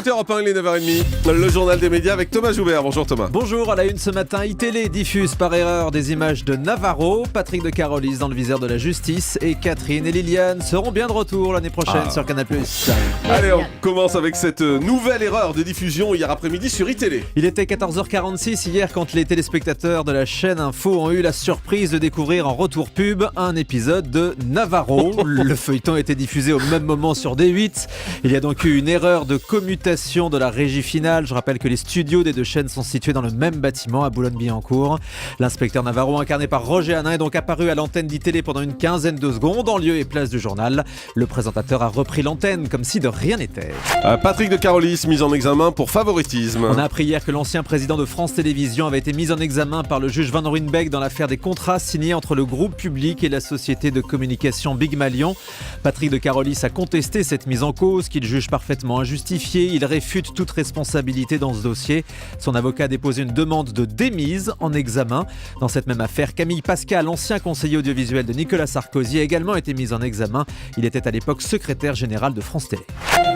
écoutez Europe 1, il est 9h30, le journal des médias avec Thomas Joubert. Bonjour Thomas. Bonjour, à la une ce matin, iTélé diffuse par erreur des images de Navarro. Patrick de Carolis dans le viseur de la justice et Catherine et Liliane seront bien de retour l'année prochaine sur Canal+. Allez, on commence avec cette nouvelle erreur de diffusion hier après-midi sur iTélé. Il était 14h46 hier quand les téléspectateurs de la chaîne Info ont eu la surprise de découvrir en retour pub un épisode de Navarro. Le feuilleton était diffusé au même moment sur D8. Il y a donc eu une erreur de commutation de la régie finale. Je rappelle que les studios des deux chaînes sont situés dans le même bâtiment à Boulogne-Billancourt. L'inspecteur Navarro, incarné par Roger Hanin, est donc apparu à l'antenne d'ITélé pendant une quinzaine de secondes en lieu et place du journal. Le présentateur a repris l'antenne comme si de rien n'était. Patrick de Carolis, mis en examen pour favoritisme. On a appris hier que l'ancien président de France Télévisions avait été mis en examen par le juge Van Ruynbeek dans l'affaire des contrats signés entre le groupe public et la société de communication Big Malion. Patrick de Carolis a contesté cette mise en cause qu'il juge parfaitement injustifiée. Il réfute toute responsabilité dans ce dossier. Son avocat a déposé une demande de démise en examen. Dans cette même affaire, Camille Pascal, ancien conseiller audiovisuel de Nicolas Sarkozy, a également été mis en examen. Il était à l'époque secrétaire général de France Télé.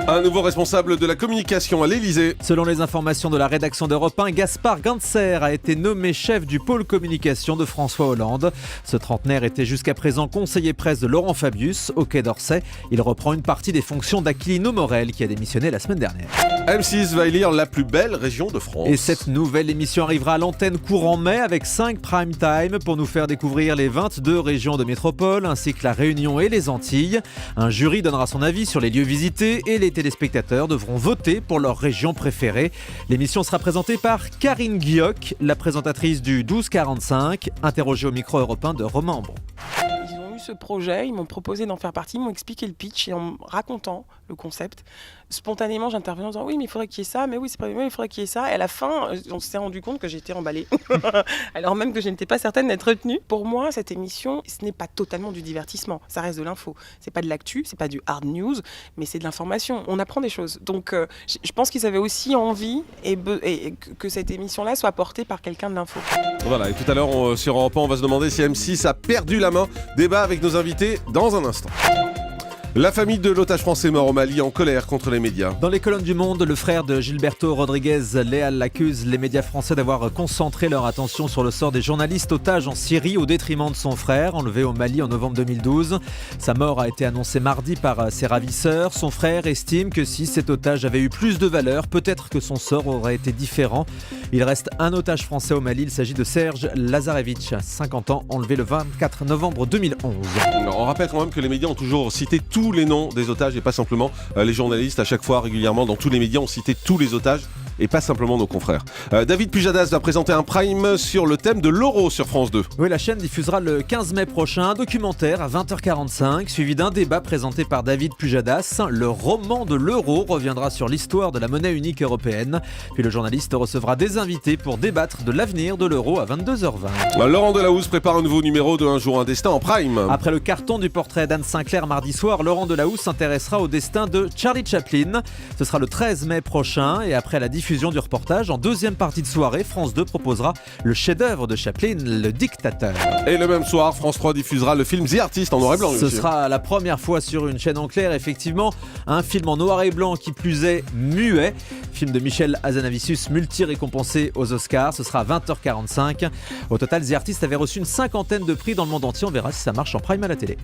Un nouveau responsable de la communication à l'Élysée. Selon les informations de la rédaction d'Europe 1, Gaspard Gantzer a été nommé chef du pôle communication de François Hollande. Ce trentenaire était jusqu'à présent conseiller presse de Laurent Fabius au Quai d'Orsay. Il reprend une partie des fonctions d'Aquilino Morel qui a démissionné la semaine dernière. M6 va élire la plus belle région de France. Et cette nouvelle émission arrivera à l'antenne courant mai avec 5 prime time pour nous faire découvrir les 22 régions de métropole ainsi que la Réunion et les Antilles. Un jury donnera son avis sur les lieux visités et les téléspectateurs devront voter pour leur région préférée. L'émission sera présentée par Karine Guilloc, la présentatrice du 12-45, interrogée au micro européen de Romain Ambron. Ils ont eu ce projet, ils m'ont proposé d'en faire partie, ils m'ont expliqué le pitch et en me racontant le concept, spontanément j'intervenais en disant oui mais il faudrait qu'il y ait ça, mais oui c'est pas vrai, il faudrait qu'il y ait ça, et à la fin on s'est rendu compte que j'étais emballée alors même que je n'étais pas certaine d'être retenue. Pour moi cette émission ce n'est pas totalement du divertissement, ça reste de l'info, c'est pas de l'actu, c'est pas du hard news, mais c'est de l'information, on apprend des choses, donc je pense qu'ils avaient aussi envie et que cette émission là soit portée par quelqu'un de l'info. Voilà, et tout à l'heure sur Europe 1 on va se demander si M6 a perdu la main. Débat avec nos invités dans un instant. La famille de l'otage français mort au Mali en colère contre les médias. Dans les colonnes du Monde, le frère de Gilberto Rodriguez Leal accuse les médias français d'avoir concentré leur attention sur le sort des journalistes otages en Syrie au détriment de son frère, enlevé au Mali en novembre 2012. Sa mort a été annoncée mardi par ses ravisseurs. Son frère estime que si cet otage avait eu plus de valeur, peut-être que son sort aurait été différent. Il reste un otage français au Mali, il s'agit de Serge Lazarevitch, 50 ans, enlevé le 24 novembre 2011. On rappelle quand même que les médias ont toujours cité tous les noms des otages et pas simplement les journalistes. À chaque fois, régulièrement, dans tous les médias, on citait tous les otages et pas simplement nos confrères. David Pujadas va présenter un prime sur le thème de l'euro sur France 2. Oui, la chaîne diffusera le 15 mai prochain un documentaire à 20h45, suivi d'un débat présenté par David Pujadas. Le roman de l'euro reviendra sur l'histoire de la monnaie unique européenne. Puis le journaliste recevra des invités pour débattre de l'avenir de l'euro à 22h20. Laurent Delahousse prépare un nouveau numéro de Un jour un destin en prime. Après le carton du portrait d'Anne Sinclair mardi soir, Laurent Delahousse s'intéressera au destin de Charlie Chaplin. Ce sera le 13 mai prochain et après la diffusion du reportage, en deuxième partie de soirée, France 2 proposera le chef-d'œuvre de Chaplin, Le Dictateur. Et le même soir, France 3 diffusera le film The Artist en noir et blanc. Ce sera la première fois sur une chaîne en clair, effectivement, un film en noir et blanc qui plus est muet. Film de Michel Hazanavicius, multi-récompensé aux Oscars. Ce sera à 20h45. Au total, The Artist avait reçu une 50aine de prix dans le monde entier. On verra si ça marche en prime à la télé.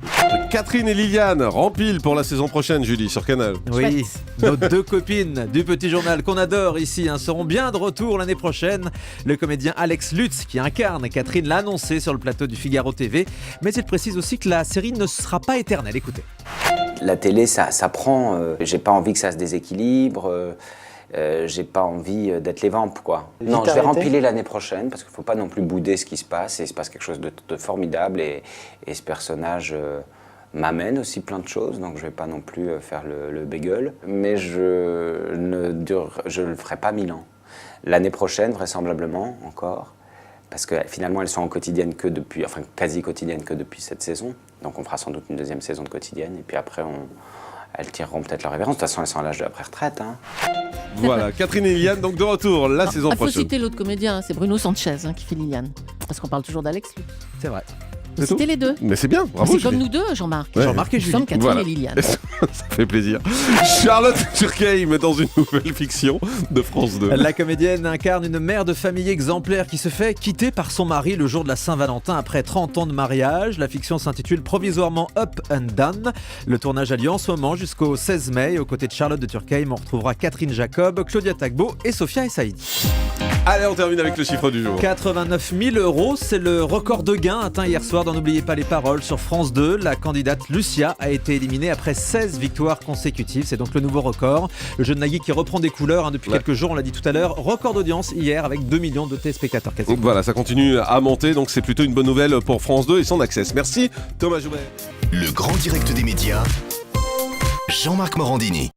Catherine et Liliane remplissent pour la saison prochaine, Julie, sur Canal. Oui, nos deux copines du Petit Journal qu'on adore ici seront bien de retour l'année prochaine. Le comédien Alex Lutz, qui incarne Catherine, l'a annoncé sur le plateau du Figaro TV. Mais il précise aussi que la série ne sera pas éternelle. Écoutez. La télé, ça prend. J'ai pas envie que ça se déséquilibre. J'ai pas envie d'être les vampes, quoi. Non, je vais rempiler l'année prochaine parce qu'il faut pas non plus bouder ce qui se passe. Et il se passe quelque chose de formidable. Et ce personnage m'amène aussi plein de choses, donc je vais pas non plus faire le bégueule. Mais je le ferai pas 1000 ans. L'année prochaine, vraisemblablement, encore. Parce que finalement, elles sont en quotidienne que depuis, enfin quasi quotidienne que depuis cette saison. Donc on fera sans doute une deuxième saison de quotidienne. Et puis après, elles tireront peut-être leur révérence. De toute façon, elles sont à l'âge de l'après-retraite. Hein. Voilà, Catherine et Liliane, donc de retour la saison prochaine. Il faut citer l'autre comédien, c'est Bruno Sanchez qui fait Liliane. Parce qu'on parle toujours d'Alex Lutz. C'est vrai. C'est tout C'était les deux. Mais c'est bien, bravo. C'est comme Julie. nous deux, Jean-Marc. Ouais. Jean-Marc et Nous Julie. sommes Catherine Voilà. et Liliane. Ça fait plaisir. Charlotte Turckheim dans une nouvelle fiction de France 2. La comédienne incarne une mère de famille exemplaire qui se fait quitter par son mari le jour de la Saint-Valentin après 30 ans de mariage. La fiction s'intitule provisoirement Up and Down. Le tournage a lieu en ce moment jusqu'au 16 mai. Aux côtés de Charlotte de Turckheim, on retrouvera Catherine Jacob, Claudia Tagbo et Sophia Essaïdi. Allez, on termine avec le chiffre du jour. 89 000 €, c'est le record de gains atteint hier soir dans N'oubliez pas les paroles sur France 2. La candidate Lucia a été éliminée après 16 victoires consécutives. C'est donc le nouveau record. Le jeu de Nagui qui reprend des couleurs depuis quelques jours, on l'a dit tout à l'heure. Record d'audience hier avec 2 millions de téléspectateurs. Donc voilà, ça continue à monter, donc c'est plutôt une bonne nouvelle pour France 2 et son access. Merci Thomas Joubert. Le grand direct des médias, Jean-Marc Morandini.